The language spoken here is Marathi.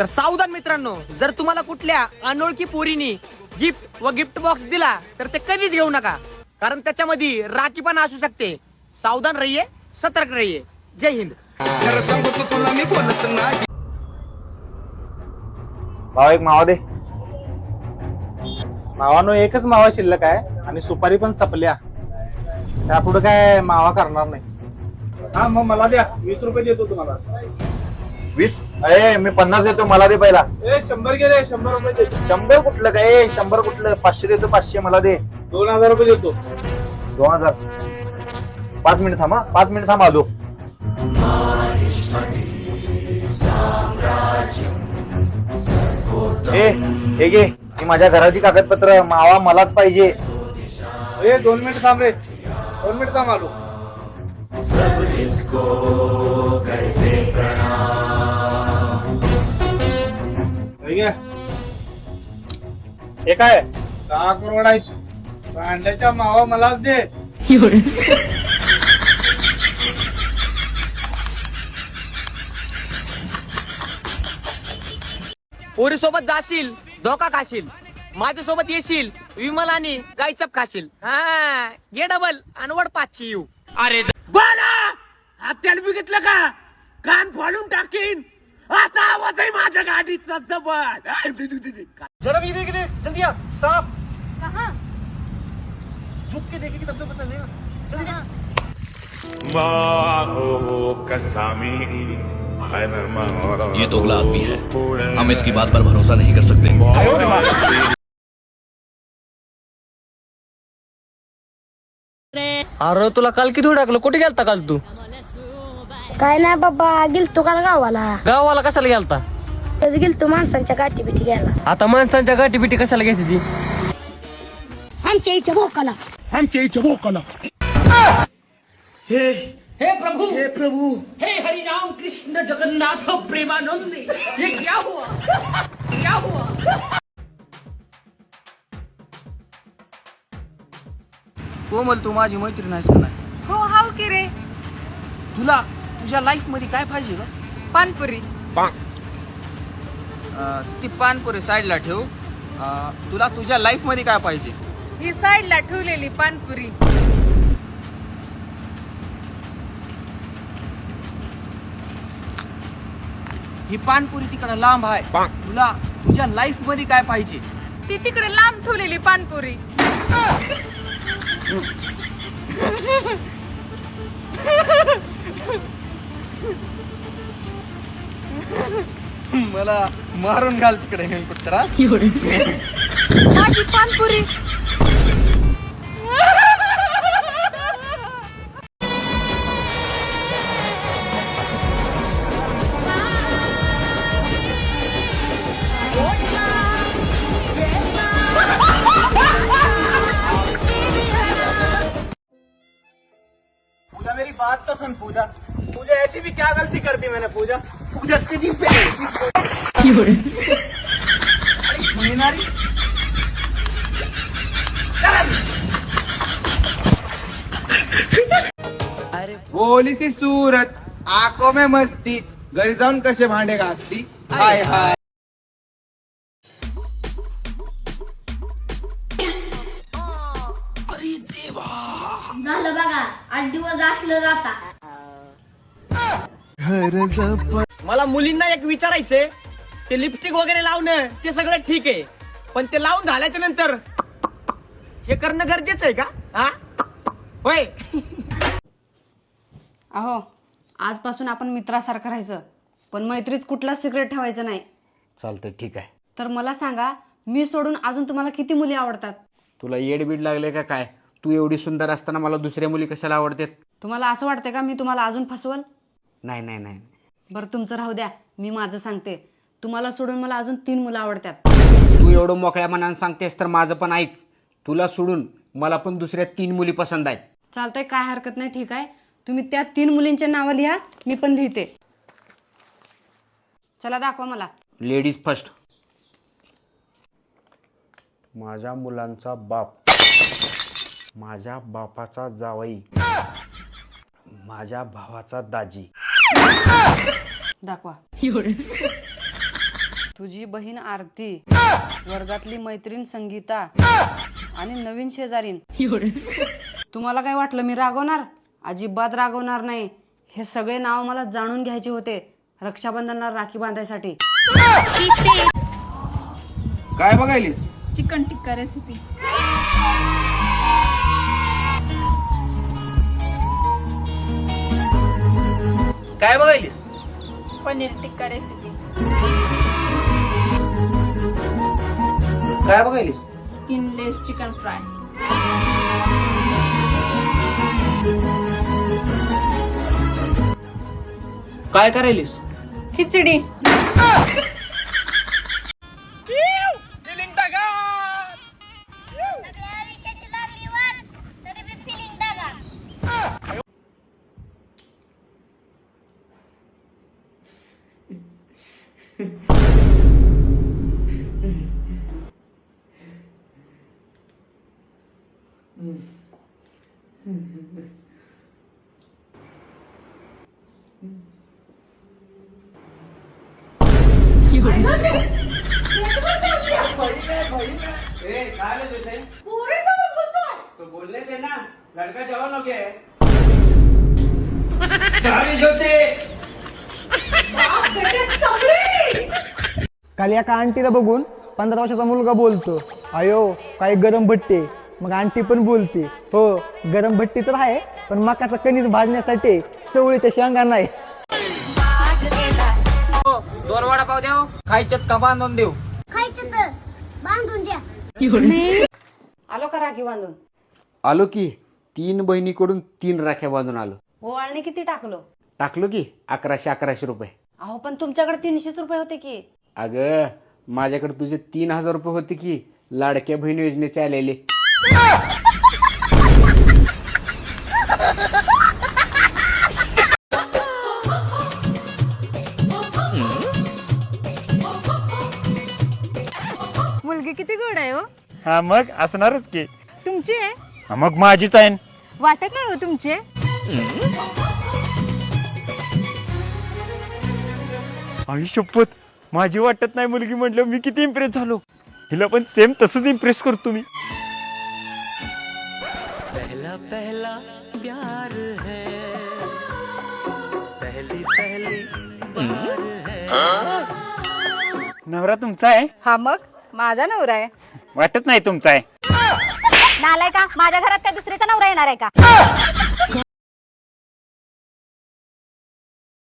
तर सावधान मित्रांनो, जर तुम्हाला कुठल्या अनोळखी पोरीनी गिफ्ट व गिफ्ट बॉक्स दिला तर ते कधीच घेऊ नका, कारण त्याच्यामध्ये राखी पण असू शकते. सावधान रहिये, सतर्क रहिये. जय हिंद. भावा एक मावा दे. मावानो एकच मावा शिल्लक आहे आणि सुपारी पण संपल्या. त्यापुढे काय मावा करणार नाही. हा मग मला द्या, 20 रुपये देतो तुम्हाला. 20? मी 50 देतो, मला दे पहिला. 100 गेले, 100 रुपये देतो. 100 कुठलं काय? 100 कुठलं? 500 देतो, 500 मला दे. 2000 रुपये देतो. 2000. 5 मिनिट थांबा, 5 मिनिट थांबा आलो. हे घे, ही माझ्या घराची कागदपत्र. मावा मलाच पाहिजे. 2 मिनिट थांब रे, 2 मिनिट थांब आलो. हे काय? 6 करोड आहेत. भांड्याच्या मावा मलाच दे. पोरी सोबत जाशील, धोका खाशील. माझ्यासोबत येशील, विमल आणि गायचप खाशील. हा घे डबल आणि वड 500 येऊ. अरे बाला, हत्याला बघितलं का? कान फाडून टाकीन. आता आवाज आहे माझ्या गाडीचा जबड. जरा भी देखिए, जल्दी आ. सांप कहाँ? झुक के देखेगी तब तो पता चलेगा. जल्दी देख. ये दोगला आदमी है, हम इसकी बात पर भरोसा नहीं कर सकते. अरे तुला काल किती टाकलं? कुठे गेलता काल तू? काय नाही बाबा, गेलतो काल गावाला. गावाला कशाला गेलता? तसं गेलतो माणसांच्या गाठी बिठी घ्यायला. आता माणसांच्या गाठी बिठी कशाला घ्यायची ती? आमच्या इच्छा भोकाला. हे प्रभु, हे हरि राम कृष्ण जगन्नाथ प्रेमानंद, ये क्या हुआ? क्या हुआ? कोमल, तू माझी मैत्रीण आहेस का नाही? हो हाव की रे. तुला तुझ्या लाईफ मध्ये काय पाहिजे ग? पानपुरी. ती पानपुरी साईडला ठेव. तुला तुझ्या लाईफ मध्ये काय पाहिजे? ही साईडला ठेवलेली पानपुरी. ही पानपुरी तिकडे लांब आहे. तुला तुझ्या लाईफ मध्ये काय पाहिजे? ती तिकडे लांब ठेवलेली पानपुरी. मला मारून घाल तिकडे कुत्रा. माझी पानपुरी. पूजा मेरी बात तो सुन. पूजा ऐसी भी क्या गलती कर दी मैंने? पूजा तेरी भोली सी सूरत, आंखों में मस्ती, घरी जाऊन कसे भांडे घासती. हाय हाय. झालं बघा, 8 दिवस असलं जाता. मला मुलींना एक विचारायचंय, ते लिपस्टिक वगैरे लावणं ते सगळं ठीक आहे, पण ते लावून झाल्याच्या नंतर हे करणं गरजेचं आहे का? हा होय. अहो, आजपासून आपण मित्रासारखं राहायचं, पण मैत्रीत कुठलाच सिक्रेट ठेवायचं नाही. चालतंय, ठीक आहे. तर मला सांगा, मी सोडून अजून तुम्हाला किती मुली आवडतात? तुला येडबीड लागले का काय? तू एवढी सुंदर असताना मला दुसऱ्या मुली कशाला आवडतात? तुम्हाला असं वाटतं का मी तुम्हाला अजून फसवल? नाही नाही नाही. बरं तुमचं राहू द्या, मी माझं सांगते. तुम्हाला सोडून मला अजून 3 मुलं आवडतात. तू एवढं मोकळ्या मनानं सांगतेस तर माझं पण ऐक. तुला सोडून मला पण दुसऱ्या 3 मुली पसंत आहेत. चालतंय, काय हरकत नाही, ठीक आहे. तुम्ही त्या 3 मुलींच्या नावं लिहा, मी पण लिहिते. चला दाखवा मला. Ladies first. माझ्या मुलांचा बाप, माझ्या बापाचा जावई, माझ्या भावाचा दाजी. दाखवा. तुझी बहीण आरती, वर्गातली मैत्रीण संगीता आणि नवीन शेजारीन. तुम्हाला काय वाटलं मी रागवणार? अजिबात रागवणार नाही. हे सगळे नाव मला जाणून घ्यायचे होते रक्षाबंधनला राखी बांधायसाठी. काय बघायलीस? चिकन टिक्का रेसिपी. काय बघायलीस? पनीर टिक्का रेसिपी. काय बघायलीस? Skinless chicken fry. काय करायलीस? खिचडी. सगळ्या विषयाची लागली वाट तरी बी फिलिंग दागा. बोलने देना लड़का जवान हो गया है. काल एका आंटीला बघून 15 वर्षाचा मुलगा बोलतो, अयो काय गरम भट्टी. मग आंटी पण बोलते, हो गरम भट्टी तर आहे पण मकाचा कणीस भाजण्यासाठी चवळीच्या शेंगा नाही. 2 वडापाव देऊ, खायच्यात का बांधून देऊ? खायचं तर बांधून द्या. आलो का राखी बांधून? आलो की 3 बहिणीकडून 3 राख्या बांधून आलो. हो, आणि किती टाकलो? टाकलो की 1100 रुपये. अहो पण तुमच्याकडे 300 रुपये होते की. अगं माझ्याकडे तुझे 3000 रुपये होते की लाडक्या बहीण योजनेचे आलेले. मुलगी किती गोड आहे हो. हा मग असणारच की. तुमची आहे? मग माझीच आहे. वाटत नाही हो तुमची आहे. आई शपथ, माझी वाटत नाही मुलगी म्हटलं मी किती इम्प्रेस झालो. हिला पण सेम तसंच इम्प्रेस करतो मी. नवरा तुमचा आहे? हा मग माझा नवरा आहे. वाटत नाही तुमचा आहे. नालाय का, माझ्या घरात काय दुसऱ्याचा नवरा येणार आहे का?